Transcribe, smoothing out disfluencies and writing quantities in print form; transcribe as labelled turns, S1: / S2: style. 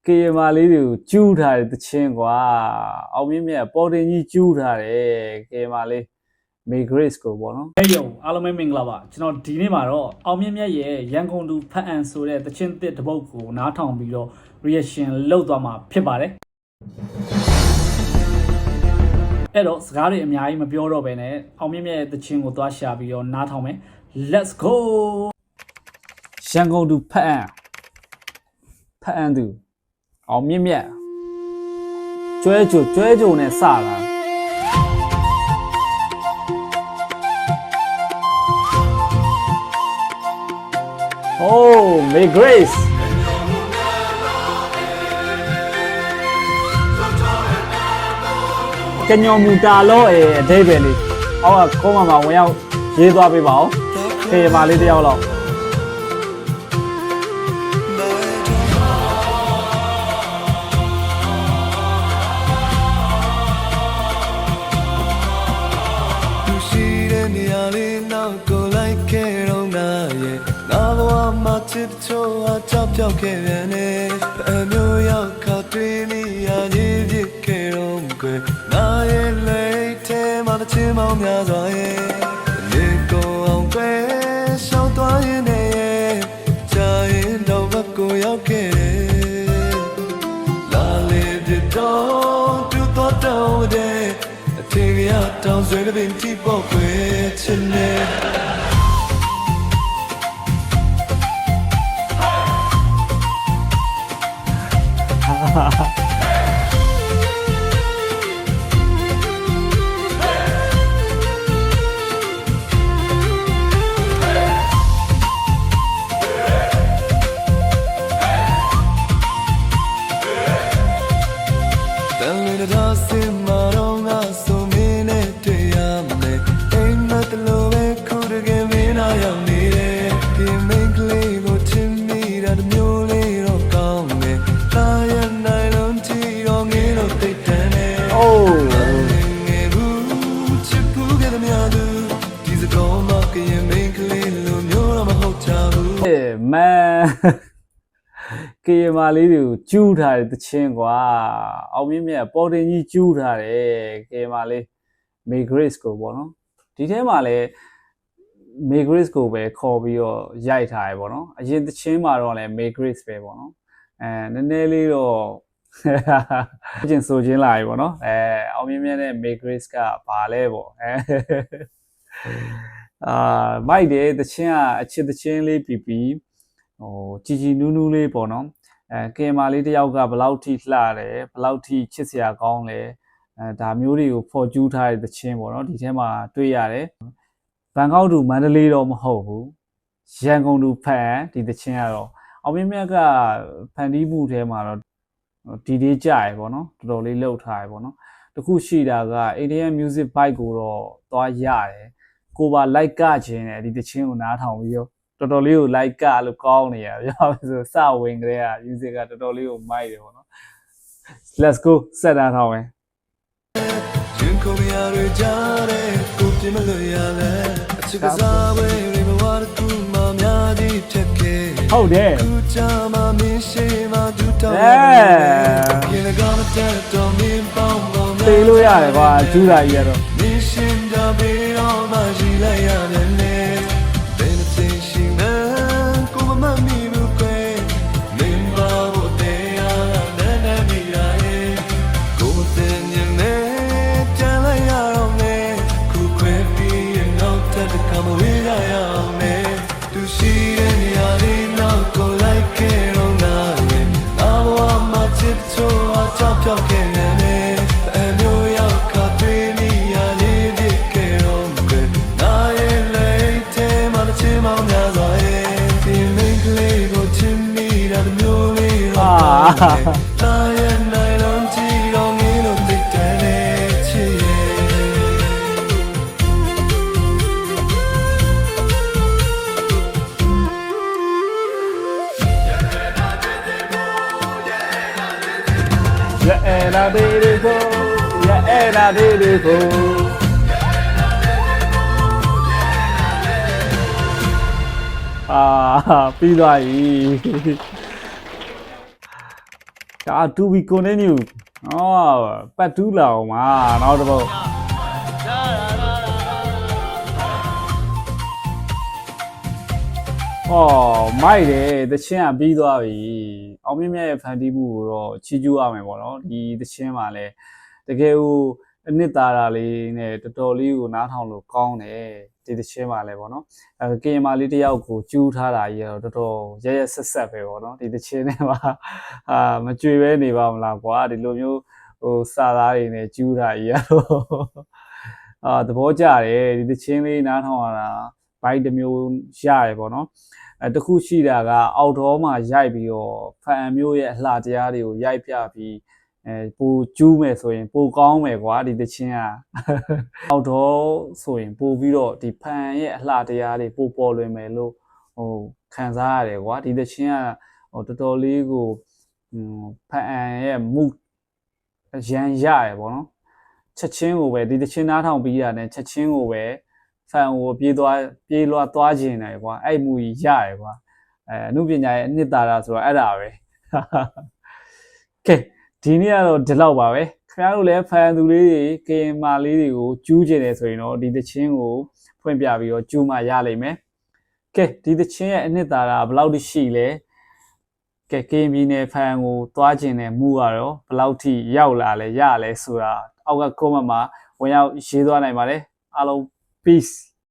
S1: ကေမာလေးတွေကိုကျူးထားတဲ့တချင်းကွာအောင်မြင့်မြတ်ပေါ်တင်ကြီးကျူးထားတယ်ကေမာလေးမေဂရစ်ကိုပေါ့နော်
S2: hey yo အားလုံးမင်္ဂလာပါကျွန်တော်ဒီနေ့မှာတော့အောင်မြင့်မြတ်ရဲ့ရန်ကုန်သူဖတ်အန်ဆိုတဲ့တချင်းတစ်တပုတ်ကိုနားထောင်ပြီးတော့ reaction လုပ်သွားမှာဖြစ်ပါတယ်အဲ့တော့စကားတွေအများကြီးမပြောတော့ဘဲနဲ့အောင်မြင့်မြတ်ရဲ့တချင်းကိုသွားရှာပြီးတော့နားထောင်မယ် let's go
S1: ရန်ကုန်သူဖတ်အန်သူအောင်မြင့်မြတ်ကျွဲကြိုနဲ့စလာโอ้May Grace ကညော်မူတာလို့အဓိပ္ပာယ်လေးအောက်ကခေါင်းမှာဝင်ရောက်ရေးသွားပေးပါဦးခေမာလေးတယောက်လောက်
S3: ချစ်ချိုးအချောက်ပြောက်ခဲ့ပြန်နေအမျိုးရောက်ခါတွေးမိရရေးပြစ်ခဲ့တော့ကွယ်နာရဲ့လိတ်ထဲမှာတစ်ချင်းမောင်းများစွာရဲ့ဒီကိုအောင်ပဲရှောင်းသွားရင်နဲ့ကြာရင်တော့ဘက်ကိုရောက်ခဲ့တယ်လာလေပြတော့သူတော့တောင်းတဲ့အထင်ရတောင်းဆွေးတဲ့ပင်တိပေါ့ကွယ်ချင်နေ
S1: ကေမာလေးတွေကိုကျူးထားတဲ့တချင်းကွာအောင်မြင့်မြတ်ပေါ်တင်ကြီးကျူးထားတယ်ကေမာလေးမေဂရစ်ကိုပေါ့နော်ဒီထဲမှာလည်းမေဂရစ်ကိုပဲခေါ်ပြီးတော့ရိုက်ထားရပေါ့နော်အရင်တချင်းမှာတော့လည်းမေဂရစ်ပဲပေါ့နော်နည်းနည်းလေးတော့ကျင်ဆိုချင်းလာပြီပေါ့နော်အောင်မြင့်မြတ်နဲ့မေဂရစ်ကဘာလဲပေါ့မိုက်တယ်တချင်းကအချစ်တချင်းလေးပြီးဟိုជីနူးနူးလေးပေါ့နော်ကင်မာလေးတယောက်ကဘလောက်ထိလှတယ်ဘလောက်ထိချစ်စရာကောင်းလဲဒါမျိုးတွေကိုဖော်ကျူးထားတဲ့သချင်းပေါ့နော်ဒီထဲမှာတွေ့ရတယ်ဘန်ကောက်တူမန္တလေးတော့မဟုတ်ဘူးရန်ကုန်တူဖန်ဒီသချင်းကတော့အောင်မြင့်မြတ်ကဖန်တီးမှုထဲမှာတော့ဒီလေးကြရပေါ့နော်တော်တော်လေးလှုပ်ထားရပေါ့နော်တခုရှိတာက Indian Music Bike ကိုတော့သွားရတယ်ကိုပါ like ကခြင်းနဲ့ဒီသချင်းကိုနားထောင်ပြီးတော့တော်တော်လေးကို like ကလို့ကောင်းနေရပြောဆိုစဝင်ကြတဲ့ music ကတော်တော်လေးကိုမိုက်တယ်ပေါ့နော် let's go ဆက်တာထောင်းမယ်ရင်ကိုရရကြတဲ့ကိုပြမလို့ရလဲအချစ်ကစားဝဲရေဘဝတူမများကြီးတက်ခဲ့ဟုတ်တယ်ခုချာမမင်းရှိမဒူတောင်းရင်လည်းကောင်းတဲ့တော်မင်းပေါင်းပေါင်းပေးလို့ရတယ်ကွာကျူးတာကြီးရတော့မင်းရှင်ကြပေးတော့မှရှိလိုက်ရတယ်လေပြောက်ခဲ့ရတယ်အမျိုးရောက်ခါတွေးမိရလေးပြစ်ခဲ့တော့ကွယ်နာရဲ့လိတ်ထဲမှာတစ်ချင်းမောင်းများစွာရဲ့ဒီမိန်းကလေးကိုချစ်မိတာမျိုးလေးတော့နာရဲ့နိုင်လုံးကြည့်တော့ငင်းလို့သိတယ်ချစ်ရဲ့La baby go, yeah, နာတေးလေးကိုပြီးသွားပြီဒါ to be continue ပတ်တူးလာအောင်ပါနောက်တစ်ပုတ်မိုက်တယ်တချင်းကပြီးသွားပြီအောင်မြင့်မြတ်ရဲ့ဖန်တီးမှုကိုတော့ချီးကျူးရမယ်ပေါ့နော်ဒီတချင်းမှာလည်းတကယ်ကိုအနှစ်သာရလေးနဲ့တော်တော်လေးကိုနားထောင်လို့ကောင်းတယ်ဒီတချင်းမှာလည်းပေါ့နော်ကင်မလေးတယောက်ကိုကျူးထားတာကြီးတော့တော်တော်ရရဆက်ဆက်ပဲပေါ့နော်ဒီတချင်းထဲမှာမကြွေပဲနေပါမလားကွာဒီလိုမျိုးစာသားတွေနဲ့ကျူးတာကြီးရတော့သဘောကျတယ်ဒီတချင်းလေးနားထောင်ရတာဘိုက်တစ်မျိုးရတယ်ပေါ့နော်တခုရှိတာကအောက်တော်မှာရိုက်ပြီးတော့ဖန်မျိုးရဲ့အလှတရားတွေကိုရိုက်ပြပြီးပိုကျူးမယ်ဆိုရင်ပိုကောင်းမယ်ကွာဒီတချင်းကအောက်တော်ဆိုရင်ပိုပြီးတော့ဒီဖန်ရဲ့အလှတရားတွေပိုပေါ်လွင်မယ်လို့ခံစားရတယ်ကွာဒီတချင်းကတော်တော်လေးကိုဖန်ရဲ့မှုရန်ရရပေါ့နော်ချက်ချင်းကိုပဲဒီတချင်းနားထောင်ပြီးရတယ်ချက်ချင်းကိုပဲဖန်ကိုပြေးလွှားသွားခြင်းတယ်ကွာအဲ့မူကြီးရရကွာအမှုပညာရဲ့အနှစ်သာရဆိုတော့အဲ့ဒါပဲကဲဒီနေ့ကတော့ဒီလောက်ပါပဲခင်ဗျားတို့လည်းဖန်သူလေးတွေကင်မာလေးတွေကိုကျူးကျင်တယ်ဆိုရင်တော့ဒီတချင်းကိုဖွင့်ပြပြီးတော့ကျူးမှရလိမ့်မယ်ကဲဒီတချင်းရဲ့အနှစ်သာရဘယ်လောက်ထိရှိလဲကဲကင်ပြည်နယ်ဖန်ကိုသွားကျင်တဲ့မူကတော့ဘယ်လောက်ထိရောက်လာလဲရလဲဆိုတာအောက်က comment မှာဝင်ရောက်ရေးသွားနိုင်ပါတယ်အားလုံး peace